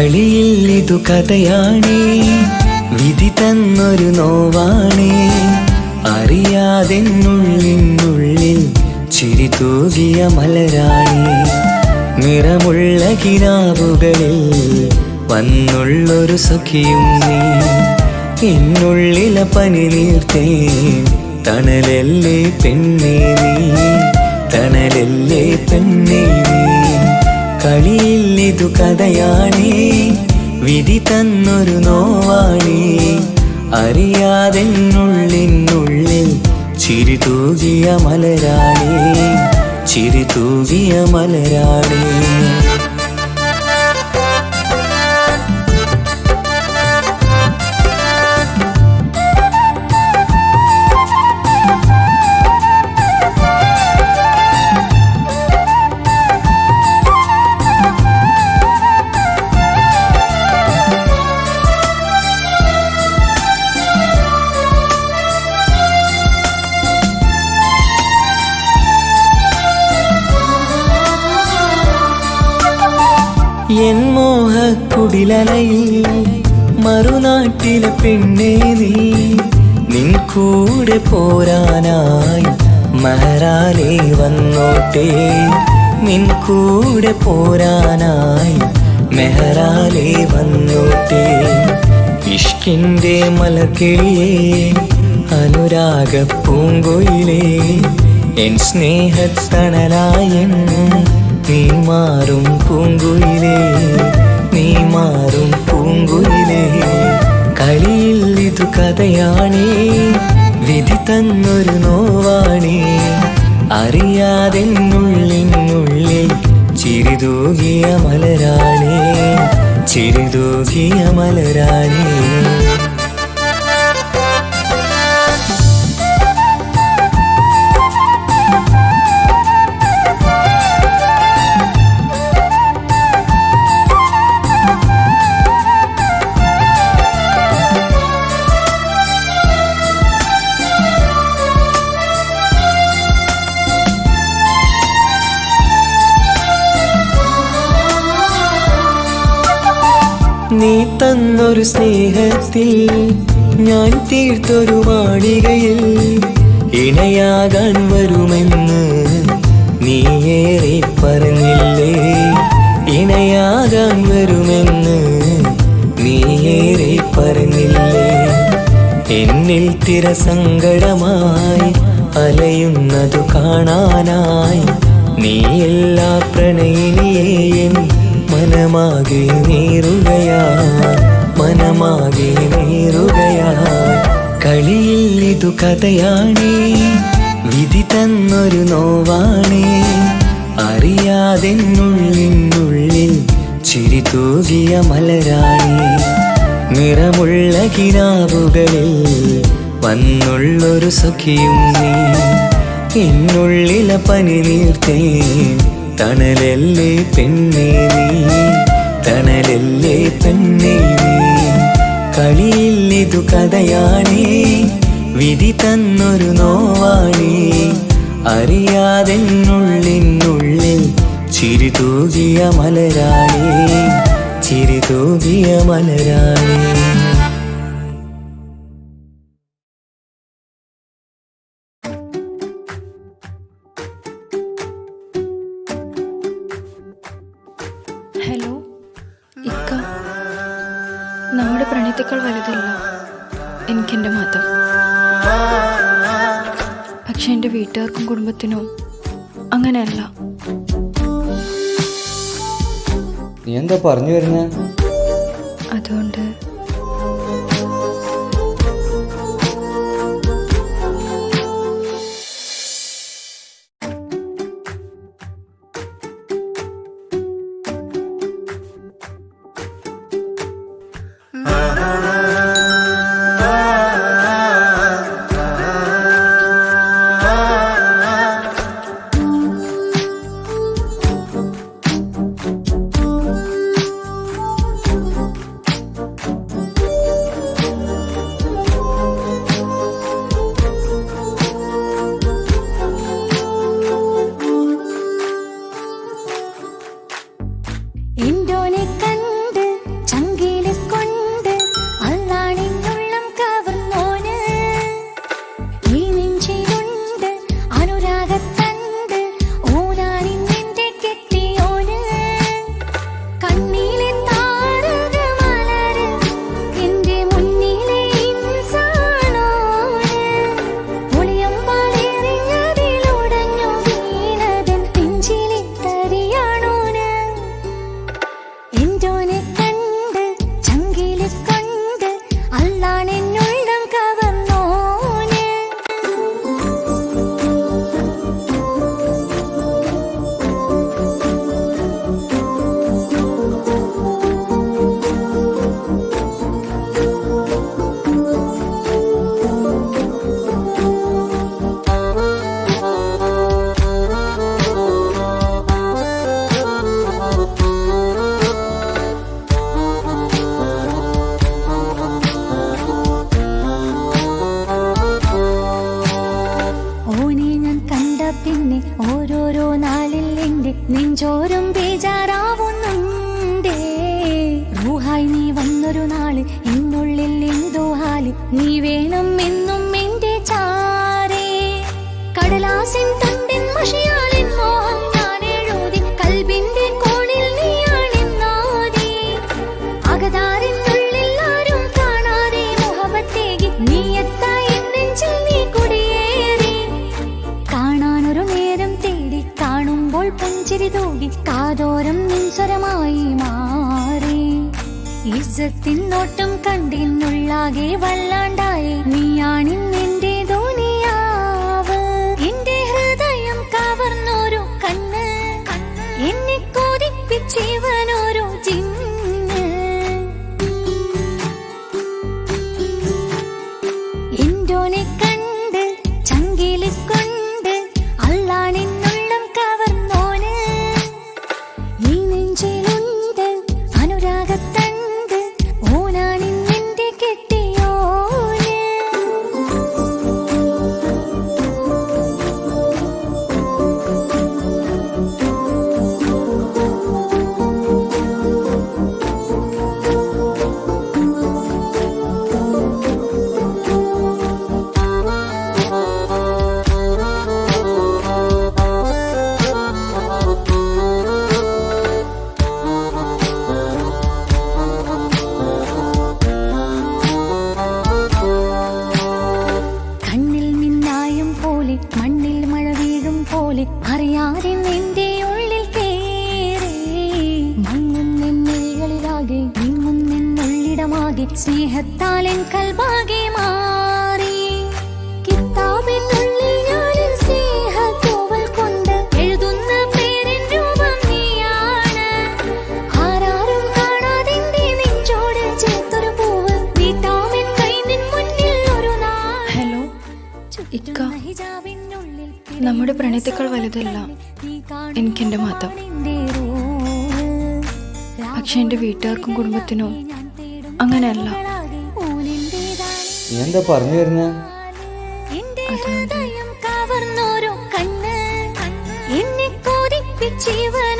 കളിയിൽ ഇതു കഥയാണേ, വിധി തന്നൊരു നോവാണേ. അറിയാതെന്നുള്ളിനുള്ളിൽ ചിരി തൂകിയ മലരാണേ. നിറമുള്ള കിനാവുകളിൽ വന്നുള്ളൊരു സഖിയും നീ. എന്നുള്ളിലെ പനി നീർത്തേ തണലല്ലേ പെണ്ണേ നീ, തണലല്ലേ പെണ്ണേ നീ. കളിയിൽ ഇതു കഥയാണേ, വിധി തന്നൊരു നോവാണേ. അറിയാതെന്നുള്ളിനുള്ളിൽ ചിരി തൂകിയ മലരാണേ, ചിരി തൂകിയ മലരാണേ. എൻ മോഹക്കുടിലലയിൽ മറുനാട്ടിലെ പെണ്ണേ നീ. നിൻ കൂടെ പോരാനായി മഹറാലേ വന്നോട്ടെ, നിൻ കൂടെ പോരാനായി മെഹറാലേ വന്നോട്ടെ. ഇഷ്കിൻ്റെ മലർക്കിളിയേ അനുരാഗ പൂങ്കൊയിലേ, എൻ സ്നേഹത്തണലായൻ നീ മാറും പൂങ്കുയിലേ, നീ മാറും പൂങ്കുയിലേ. കളിയിൽ ഇതു കഥയാണേ, വിധി തന്നൊരു നോവാണേ. അറിയാതെന്നുള്ളിനുള്ളിൽ ചിരി തൂകിയ മലരാണേ, ചിരി തൂകിയ മലരാണേ. നീ തന്നൊരു സ്നേഹത്തിൽ ഞാൻ തീർത്തൊരു മാളികയിൽ ഇണയാകാൻ വരുമെന്ന് നീയേറെ പറഞ്ഞില്ലേ, ഇണയാകാൻ വരുമെന്ന് നീയേറെ പറഞ്ഞില്ലേ. എന്നിൽ തിരസങ്കടമായി അലയുന്നതു കാണാനായി നീ എല്ലാ പ്രണയിനിയേയും മനമാകെ നീറുകയാ, മനമാകെ നീറുകയാ. കളിയിൽ ഇതു കഥയാണേ, വിധി തന്നൊരു നോവാണേ. അറിയാതെന്നുള്ളിനുള്ളിൽ ചിരി തൂകിയ മലരാണേ. നിറമുള്ള കിനാവുകളിൽ വന്നുള്ളൊരു സഖിയും നീ. എന്നുള്ളിലെ പനി നീർത്തേ തണലല്ലേ പെണ്ണേ നീ, തണലല്ലേ പെണ്ണേ നീ. കളിയിൽ ഇതു കഥയാണേ, വിധി തന്നൊരു നോവാണേ. അറിയാതെന്നുള്ളിനുള്ളിൽ ചിരി തൂകിയ മലരാണേ, ചിരി തൂകിയ മലരാണേ. ഹലോ ഇക്ക, നമ്മുടെ പ്രണയത്തേക്കാൾ വലുതല്ല എനിക്കെൻ്റെ മതം. പക്ഷെ എൻ്റെ വീട്ടുകാർക്കും കുടുംബത്തിനും അങ്ങനെയല്ല. നീ എന്താ പറഞ്ഞു വരുന്നേ? അതുകൊണ്ട് നാള് എന്നുള്ളിൽ എന്തോ ഹാല് നീ വേണം എന്നും എന്റെ ചാരേ കടലാസിൻ തുണ്ടിൻ മഷിയാലിൻ മോഹം ഞാൻ എഴുതി കൽബിന്റെ കോണിൽ നീയാണെന്നാദി അകതാരിനുള്ളിൽ ആരും കാണാതെ മുഹബത്തേകി നീ എത്തായി നെഞ്ചിൽ നീ കുടിയേറി കാണാനൊരു നേരം തേടി കാണുമ്പോൾ പുഞ്ചിരി തൂകി കാതോരം നിൻസ്വരമായി മാറി ഇസ്സത്തിൻ നോട്ടം കണ്ടിന്നുള്ളാകെ വല്ലാണ്ടായി നീയാണിന്നെന്റെ ദുനിയാവ് എന്റെ ഹൃദയം കവർന്നോരു കണ്ണ് എന്നെ കൊതിപ്പിച്ചിവനോരു ജിന്ന് എന്തോനെ കണ്ട് ചങ്കില് കൊണ്ട് അല്ലാണെന്നുള്ളം കവർന്നോന് ഈ നെഞ്ചിലുണ്ട് അനുരാഗത്തണ്ട് ഓനാണിന്നെന്റെ കെട്ടിയോന് കണ്ണിൽ മിന്നായം പോലെ മണ്ണിൽ മഴ വീഴും പോലെ അറിയാതെ നിന്റെ ഉള്ളിൽ കേറി മങ്ങും നിന്നികളിലാകെ നിങ്ങും നിന്നുള്ളിടമാകെ സ്നേഹത്താൽ എൻ കൽബാകെ മാറി കിതാബിനുള്ളിൽ ഞാനിൻ സ്നേഹത്തൂവൽ കൊണ്ട് എഴുതുന്ന പേരിൻ രൂപം നീയാണ് ആരാരും കാണാതെന്റെ നെഞ്ചോട് ചേർത്തൊരു പൂവ് വീട്ടാമിൻ കൈ നിൻ മുന്നിൽ ഒരു നാൾ ഹലോ ഇക്ക നമ്മുടെ പ്രണയത്തേക്കാൾ വലുതല്ല എനിക്കെൻ്റെ മതം. പക്ഷെ എൻ്റെ വീട്ടുകാർക്കും കുടുംബത്തിനും അങ്ങനെയല്ല. നീ എന്താ പറഞ്ഞു വരുന്നത്? കവർന്നോരോ കണ്ണ് എന്നെ കൊതിപ്പിച്ചിവൻ